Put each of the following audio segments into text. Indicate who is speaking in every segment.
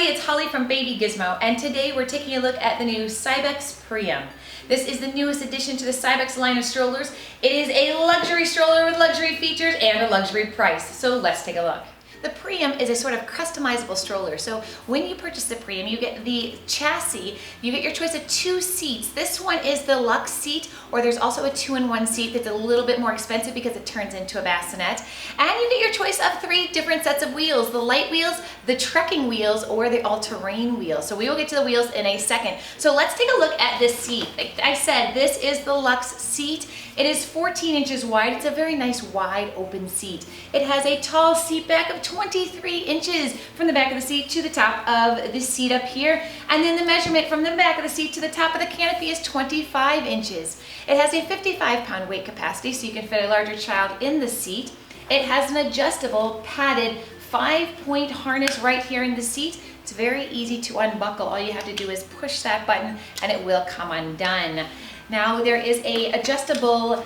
Speaker 1: it's Holly from Baby Gizmo, and today we're taking a look at the new Cybex Priam. This is the newest addition to the Cybex line of strollers. It is a luxury stroller with luxury features and a luxury price, so let's take a look. The Priam is a sort of customizable stroller. So when you purchase the Priam, you get the chassis, you get your choice of 2 seats. This one is the luxe seat, or there's also a 2-in-1 seat that's a little bit more expensive because it turns into a bassinet. And you get your choice of 3 different sets of wheels: the light wheels, the trekking wheels, or the all-terrain wheels. So we will get to the wheels in a second. So let's take a look at this seat. Like I said, this is the luxe seat. It is 14 inches wide. It's a very nice wide open seat. It has a tall seat back of 23 inches from the back of the seat to the top of the seat up here. And then the measurement from the back of the seat to the top of the canopy is 25 inches. It has a 55-pound weight capacity, so you can fit a larger child in the seat. It has an adjustable padded 5-point harness right here in the seat. It's very easy to unbuckle. All you have to do is push that button and it will come undone. Now there is a adjustable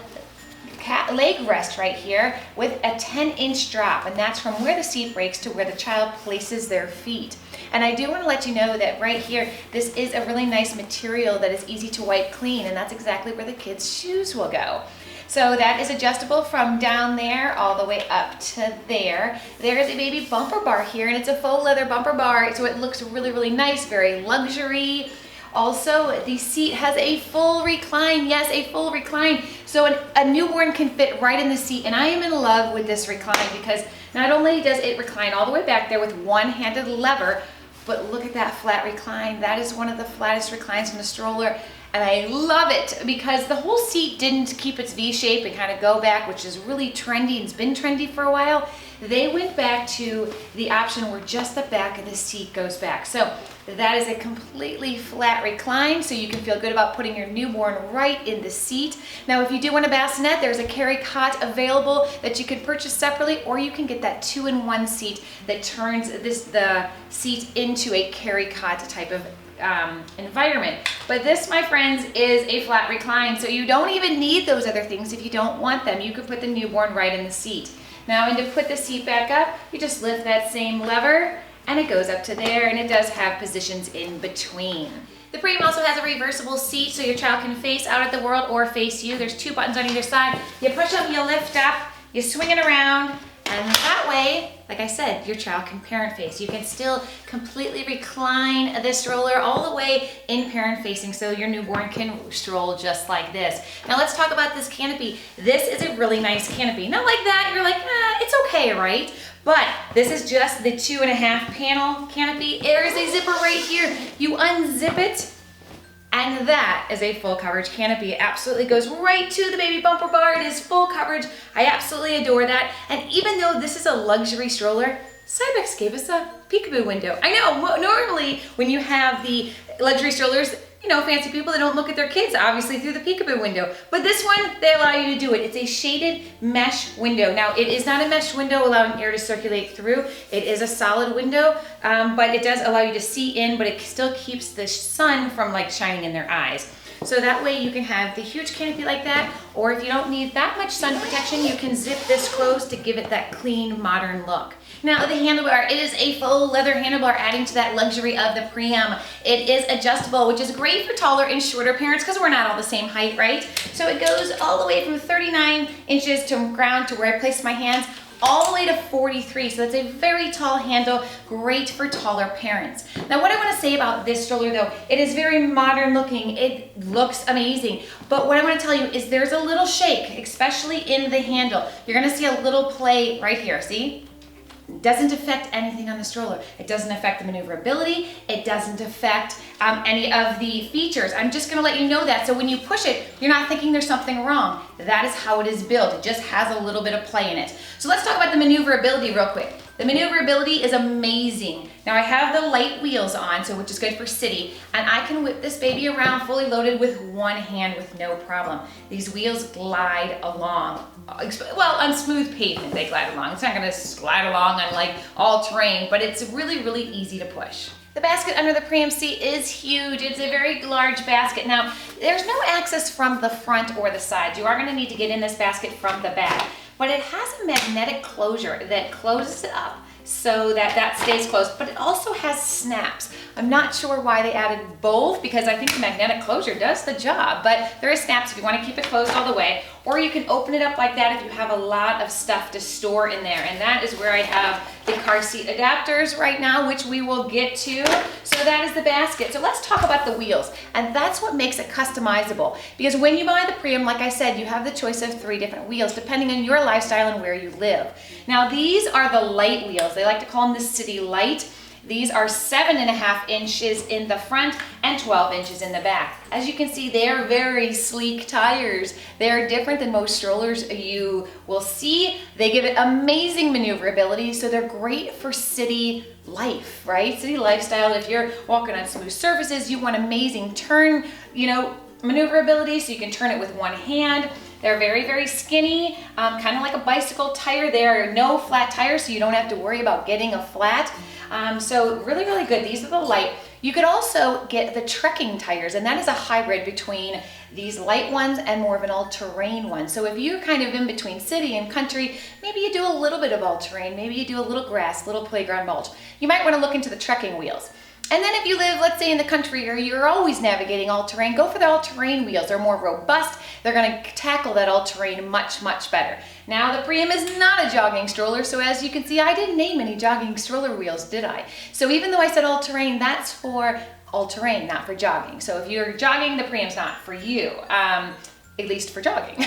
Speaker 1: leg rest right here with a 10-inch drop, and that's from where the seat breaks to where the child places their feet. And I do want to let you know that right here, this is a really nice material that is easy to wipe clean, and that's exactly where the kids' shoes will go. So that is adjustable from down there all the way up to there. There's a baby bumper bar here, and it's a faux leather bumper bar, so it looks really, really nice, very luxury. Also, the seat has a full recline. Yes, a full recline. So a newborn can fit right in the seat, and I am in love with this recline because not only does it recline all the way back there with one-handed lever, but look at that flat recline. That is one of the flattest reclines in the stroller, and I love it because the whole seat didn't keep its V shape and kind of go back, which is really trendy and it's been trendy for a while. They went back to the option where just the back of the seat goes back. So that is a completely flat recline, so you can feel good about putting your newborn right in the seat. Now, if you do want a bassinet, there's a carry cot available that you can purchase separately, or you can get that 2-in-1 seat that turns the seat into a carry cot type of environment. But this, my friends, is a flat recline, so you don't even need those other things if you don't want them. You could put the newborn right in the seat. Now, and to put the seat back up, you just lift that same lever and it goes up to there, and it does have positions in between. The Priam also has a reversible seat, so your child can face out at the world or face you. There's 2 buttons on either side. You push up, you lift up, you swing it around, and that way, like I said, your child can parent face. You can still completely recline this stroller all the way in parent facing, so your newborn can stroll just like this. Now let's talk about this canopy. This is a really nice canopy. Not like that, you're like, it's okay, right? But this is just the 2.5 panel canopy. There is a zipper right here. You unzip it, and that is a full coverage canopy. It absolutely goes right to the baby bumper bar. It is full coverage. I absolutely adore that. And even though this is a luxury stroller, Cybex gave us a peekaboo window. I know, normally when you have the luxury strollers, fancy people, they don't look at their kids, obviously, through the peekaboo window. But this one, they allow you to do it. It's a shaded mesh window. Now, it is not a mesh window allowing air to circulate through. It is a solid window, but it does allow you to see in, but it still keeps the sun from shining in their eyes. So that way you can have the huge canopy like that, or if you don't need that much sun protection, you can zip this closed to give it that clean, modern look. Now the handlebar, it is a faux leather handlebar, adding to that luxury of the Priam. It is adjustable, which is great for taller and shorter parents because we're not all the same height, right? So it goes all the way from 39 inches to ground to where I place my hands, all the way to 43, so that's a very tall handle, great for taller parents. Now what I want to say about this stroller though, it is very modern looking, it looks amazing, but what I want to tell you is there's a little shake, especially in the handle. You're going to see a little play right here, see? It doesn't affect anything on the stroller. It doesn't affect the maneuverability. It doesn't affect any of the features. I'm just gonna let you know that, so when you push it, you're not thinking there's something wrong. That is how it is built. It just has a little bit of play in it. So let's talk about the maneuverability real quick. The maneuverability is amazing. Now I have the light wheels on, which is good for city, and I can whip this baby around fully loaded with one hand with no problem. These wheels glide along. Well, on smooth pavement they glide along. It's not gonna slide along on all terrain, but it's really, really easy to push. The basket under the Priam seat is huge. It's a very large basket. Now, there's no access from the front or the sides. You are gonna need to get in this basket from the back, but it has a magnetic closure that closes it up so that that stays closed, but it also has snaps. I'm not sure why they added both, because I think the magnetic closure does the job, but there is snaps if you want to keep it closed all the way, or you can open it up like that if you have a lot of stuff to store in there. And that is where I have the car seat adapters right now, which we will get to. So that is the basket. So let's talk about the wheels, and that's what makes it customizable, because when you buy the Priam, like I said, you have the choice of 3 different wheels depending on your lifestyle and where you live. Now these are the light wheels. They like to call them the City Light. These are 7.5 inches in the front and 12 inches in the back. As you can see, they are very sleek tires. They are different than most strollers you will see. They give it amazing maneuverability, so they're great for city life, right? City lifestyle. If you're walking on smooth surfaces, you want amazing turn, maneuverability, so you can turn it with one hand. They're very, very skinny, kind of like a bicycle tire. There are no flat tires, so you don't have to worry about getting a flat. So really, really good. These are the light. You could also get the trekking tires, and that is a hybrid between these light ones and more of an all-terrain one. So if you're kind of in between city and country, maybe you do a little bit of all-terrain, maybe you do a little grass, little playground mulch, you might want to look into the trekking wheels. And then if you live, let's say in the country, or you're always navigating all-terrain, go for the all-terrain wheels. They're more robust. They're going to tackle that all-terrain much, much better. Now the Priam is not a jogging stroller, so as you can see, I didn't name any jogging stroller wheels, did I? So even though I said all-terrain, that's for all-terrain, not for jogging. So if you're jogging, the Priam's not for you, at least for jogging.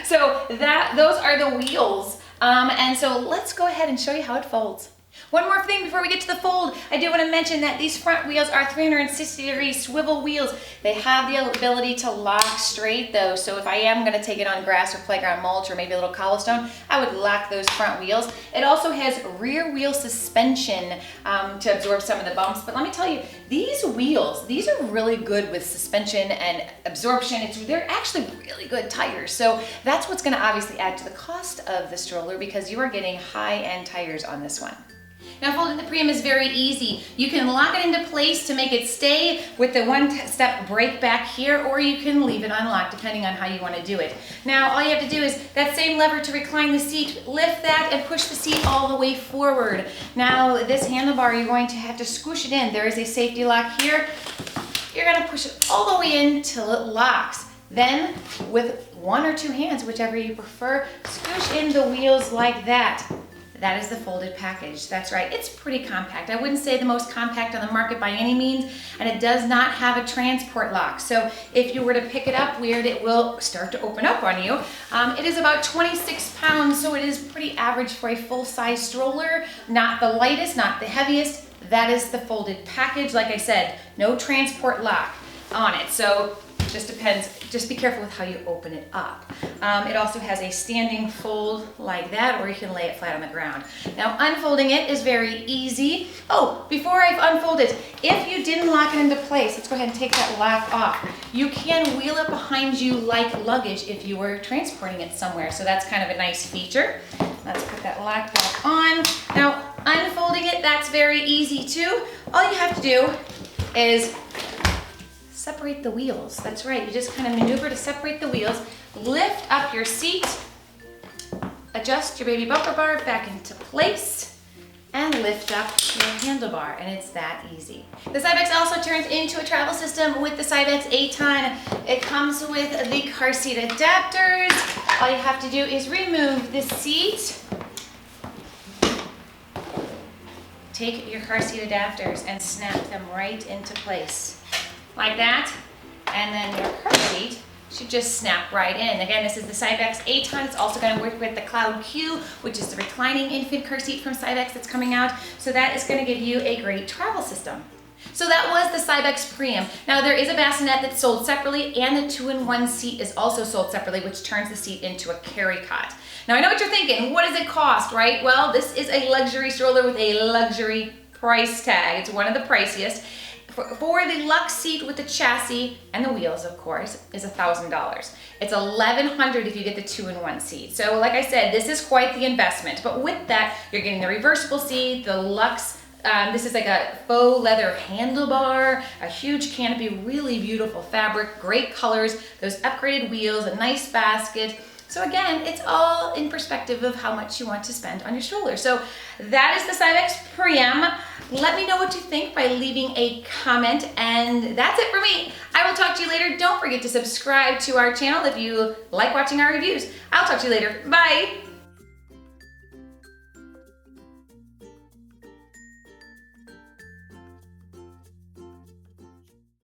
Speaker 1: So those are the wheels. And so let's go ahead and show you how it folds. One more thing before we get to the fold, I do want to mention that these front wheels are 360-degree swivel wheels. They have the ability to lock straight though, so if I am going to take it on grass or playground mulch or maybe a little cobblestone, I would lock those front wheels. It also has rear wheel suspension to absorb some of the bumps, but let me tell you, these wheels, these are really good with suspension and absorption. They're actually really good tires, so that's what's going to obviously add to the cost of the stroller, because you are getting high-end tires on this one. Now folding the Priam is very easy. You can lock it into place to make it stay with the one-step brake back here, or you can leave it unlocked depending on how you want to do it. Now all you have to do is that same lever to recline the seat, lift that and push the seat all the way forward. Now this handlebar, you're going to have to squish it in. There is a safety lock here. You're going to push it all the way in till it locks. Then with 1 or 2 hands, whichever you prefer, squish in the wheels like that. That is the folded package. That's right, it's pretty compact. I wouldn't say the most compact on the market by any means, and it does not have a transport lock. So if you were to pick it up weird, it will start to open up on you. It is about 26 pounds, so it is pretty average for a full-size stroller. Not the lightest, not the heaviest. That is the folded package. Like I said, no transport lock on it. So just depends, just be careful with how you open it up. It also has a standing fold like that, or you can lay it flat on the ground. Now unfolding it is very easy. Oh, before I unfold it, if you didn't lock it into place, let's go ahead and take that lock off. You can wheel it behind you like luggage if you were transporting it somewhere. So that's kind of a nice feature. Let's put that lock back on. Now unfolding it, that's very easy too. All you have to do is separate the wheels. That's right, you just kind of maneuver to separate the wheels, lift up your seat, adjust your baby bumper bar back into place, and lift up your handlebar, and it's that easy. The Cybex also turns into a travel system with the Cybex 8-ton. It comes with the car seat adapters. All you have to do is remove the seat, take your car seat adapters and snap them right into place. Like that, and then your car seat should just snap right in. Again, this is the Cybex 8-ton. It's also going to work with the Cloud Q, which is the reclining infant car seat from Cybex that's coming out. So that is going to give you a great travel system. So that was the Cybex Priam. Now there is a bassinet that's sold separately, and the 2-in-1 seat is also sold separately, which turns the seat into a carry cot. Now I know what you're thinking, what does it cost, right? Well, this is a luxury stroller with a luxury price tag. It's one of the priciest. For the Lux seat with the chassis and the wheels, of course, is $1,000. It's $1,100 if you get the 2-in-1 seat. So like I said, this is quite the investment. But with that, you're getting the reversible seat, the Lux, this is like a faux leather handlebar, a huge canopy, really beautiful fabric, great colors, those upgraded wheels, a nice basket. So again, it's all in perspective of how much you want to spend on your stroller. So that is the Cybex Priam. Let me know what you think by leaving a comment, and that's it for me. I will talk to you later. Don't forget to subscribe to our channel if you like watching our reviews. I'll talk to you later. Bye.